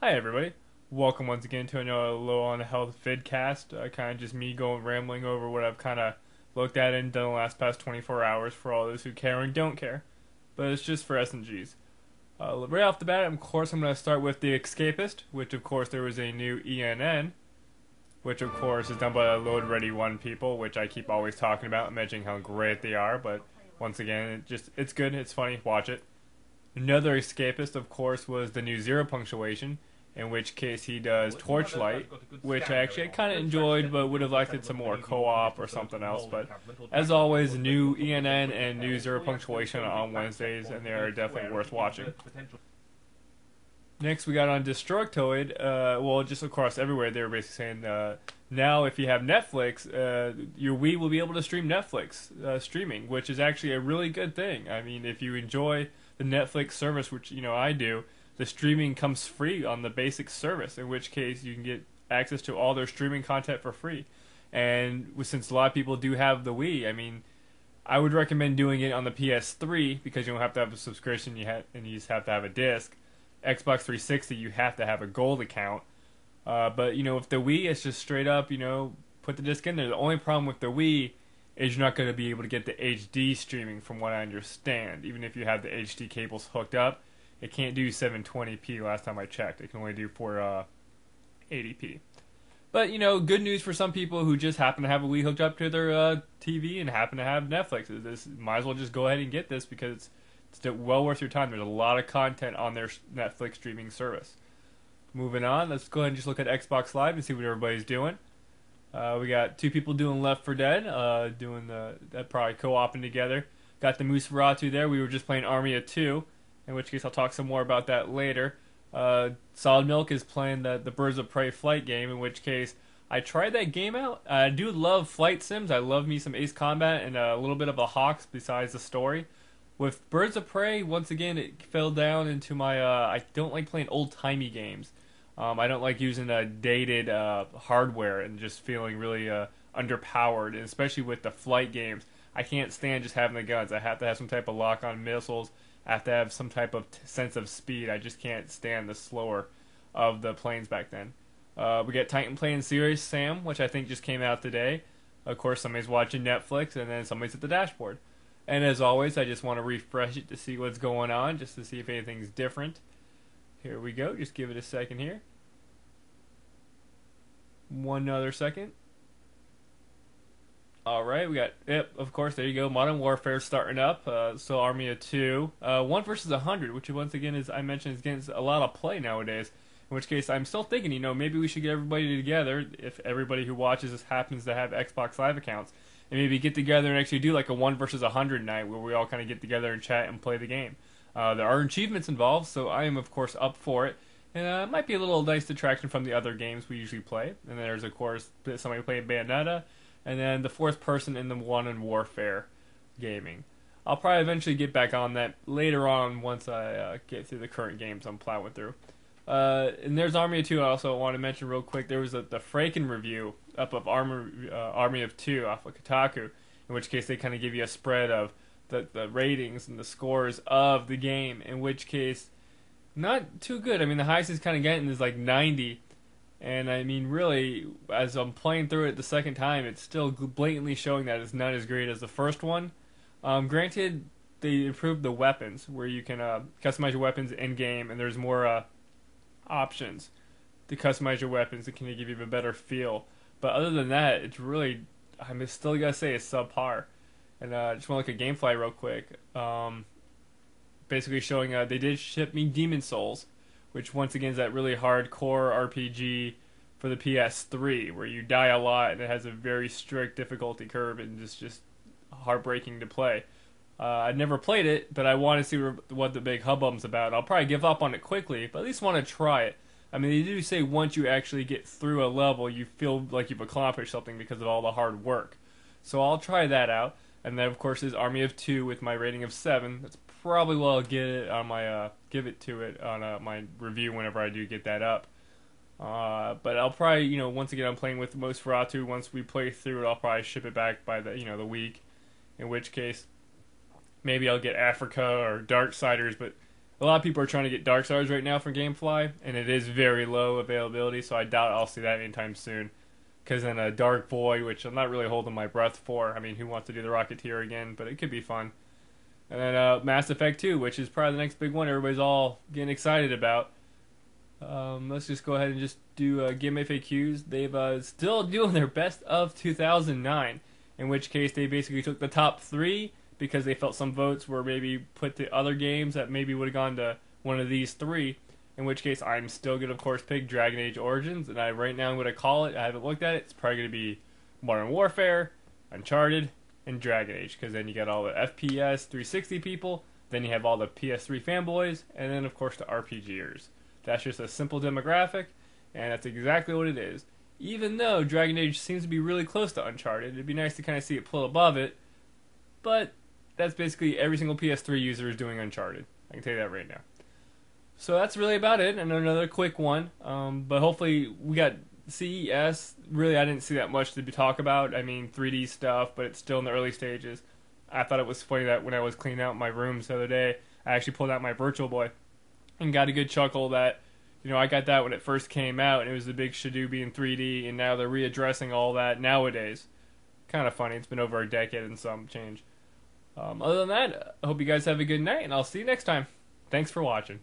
Hi everybody. Welcome once again to another Low on Health vidcast. Kind of just me going rambling over what I've kind of looked at and done the last past 24 hours for all those who care and don't care. But it's just for S&Gs. Right off the bat, of course, I'm going to start with the EScapist, which of course there was a new ENN, which of course is done by the Load Ready 1 people, which I keep always talking about, mentioning how great they are. But once again, it's good, it's funny, watch it. Another escapist, of course, was the new Zero Punctuation, in which case he does Torchlight, which I actually kind of enjoyed, but would have liked it some more co-op or something else. But as always, new ENN and new Zero Punctuation on Wednesdays, and they are definitely worth watching. Next, we got on Destructoid. Well, just across everywhere, they were basically saying now if you have Netflix, your Wii will be able to stream Netflix streaming, which is actually a really good thing. I mean, if you enjoy the Netflix service, which I do, the streaming comes free on the basic service, in which case you can get access to all their streaming content for free. And since a lot of people do have the Wii, I mean, I would recommend doing it on the PS3 because you don't have to have a subscription, and you just have to have a disc. Xbox 360, you have to have a gold account. But with the Wii, it's just straight up, put the disc in there. The only problem with the Wii is you're not going to be able to get the HD streaming, from what I understand. Even if you have the HD cables hooked up, it can't do 720p last time I checked. It can only do 480p. But, good news for some people who just happen to have a Wii hooked up to their TV and happen to have Netflix. This might as well just go ahead and get this because it's well worth your time. There's a lot of content on their Netflix streaming service. Moving on, let's go ahead and just look at Xbox Live and see what everybody's doing. We got two people doing Left 4 Dead, doing that probably co-oping together. Got the Musferatu there. We were just playing Army of Two, in which case I'll talk some more about that later. Solid Milk is playing the Birds of Prey flight game, in which case I tried that game out. I do love flight sims. I love me some Ace Combat and a little bit of a Hawks besides the story. With Birds of Prey, once again, it fell down into my, I don't like playing old-timey games. I don't like using dated hardware and just feeling really underpowered, and especially with the flight games. I can't stand just having the guns. I have to have some type of lock-on missiles. I have to have some type of sense of speed. I just can't stand the slower of the planes back then. We got Titan playing Serious Sam, which I think just came out today. Of course, somebody's watching Netflix, and then somebody's at the dashboard. And as always, I just want to refresh it to see what's going on, just to see if anything's different. Here we go. Just give it a second here. One other second. Alright, we got, yep, of course, there you go. Modern Warfare starting up. So Army of Two. 1 versus 100, which once again, as I mentioned, is getting a lot of play nowadays. In which case, I'm still thinking, maybe we should get everybody together, if everybody who watches this happens to have Xbox Live accounts, and maybe get together and actually do like a 1 versus 100 night where we all kind of get together and chat and play the game. There are achievements involved, so I am, of course, up for it. And it might be a little nice detraction from the other games we usually play. And then there's, of course, somebody playing Bayonetta, and then the fourth person in the Modern Warfare gaming. I'll probably eventually get back on that later on once I get through the current games I'm plowing through. And there's Army of Two. I also want to mention real quick, there was the Fraken review up of Army of Two off of Kotaku, in which case they kind of give you a spread of the ratings and the scores of the game, in which case, not too good. I mean, the highest is kind of getting is like 90, and I mean, really, as I'm playing through it the second time, it's still blatantly showing that it's not as great as the first one. Granted, they improved the weapons, where you can customize your weapons in-game, and there's more options to customize your weapons that can give you a better feel. But other than that, it's really, I'm still gotta say, it's subpar. And I just want to look at GameFly real quick. Basically showing they did ship me Demon Souls, which once again is that really hardcore RPG for the PS3, where you die a lot and it has a very strict difficulty curve and it's just heartbreaking to play. I'd never played it, but I want to see what the big hubbub's about. I'll probably give up on it quickly, but at least want to try it. I mean, they do say once you actually get through a level, you feel like you've accomplished something because of all the hard work. So I'll try that out. And then, of course, is Army of Two with my rating of 7. That's probably what I'll get it on my give it to it on my review whenever I do get that up. But I'll probably, once again, I'm playing with Nosferatu. Once we play through it, I'll probably ship it back by the week. In which case, maybe I'll get Africa or Darksiders, but A lot of people are trying to get Dark Stars right now from GameFly, and it is very low availability, so I doubt I'll see that anytime soon. Because then a Dark Void, which I'm not really holding my breath for. I mean, who wants to do the Rocketeer again? But it could be fun. And then Mass Effect 2, which is probably the next big one everybody's all getting excited about. Let's just go ahead and just do Game FAQs. They've still doing their best of 2009, in which case they basically took the top 3 because they felt some votes were maybe put to other games that maybe would have gone to one of these 3. In which case, I'm still going to, of course, pick Dragon Age Origins, and right now I'm going to call it. I haven't looked at it. It's probably going to be Modern Warfare, Uncharted, and Dragon Age, because then you got all the FPS 360 people, then you have all the PS3 fanboys, and then, of course, the RPGers. That's just a simple demographic, and that's exactly what it is. Even though Dragon Age seems to be really close to Uncharted, it'd be nice to kind of see it pull above it, but that's basically every single PS3 user is doing Uncharted. I can tell you that right now. So that's really about it, and another quick one. But hopefully we got CES. Really, I didn't see that much to talk about. I mean, 3D stuff, but it's still in the early stages. I thought it was funny that when I was cleaning out my rooms the other day, I actually pulled out my Virtual Boy and got a good chuckle that, I got that when it first ccame out, and it was the big Shadooby in 3D, and now they're readdressing all that nowadays. Kind of funny. It's been over a decade and some change. Other than that, I hope you guys have a good night, and I'll see you next time. Thanks for watching.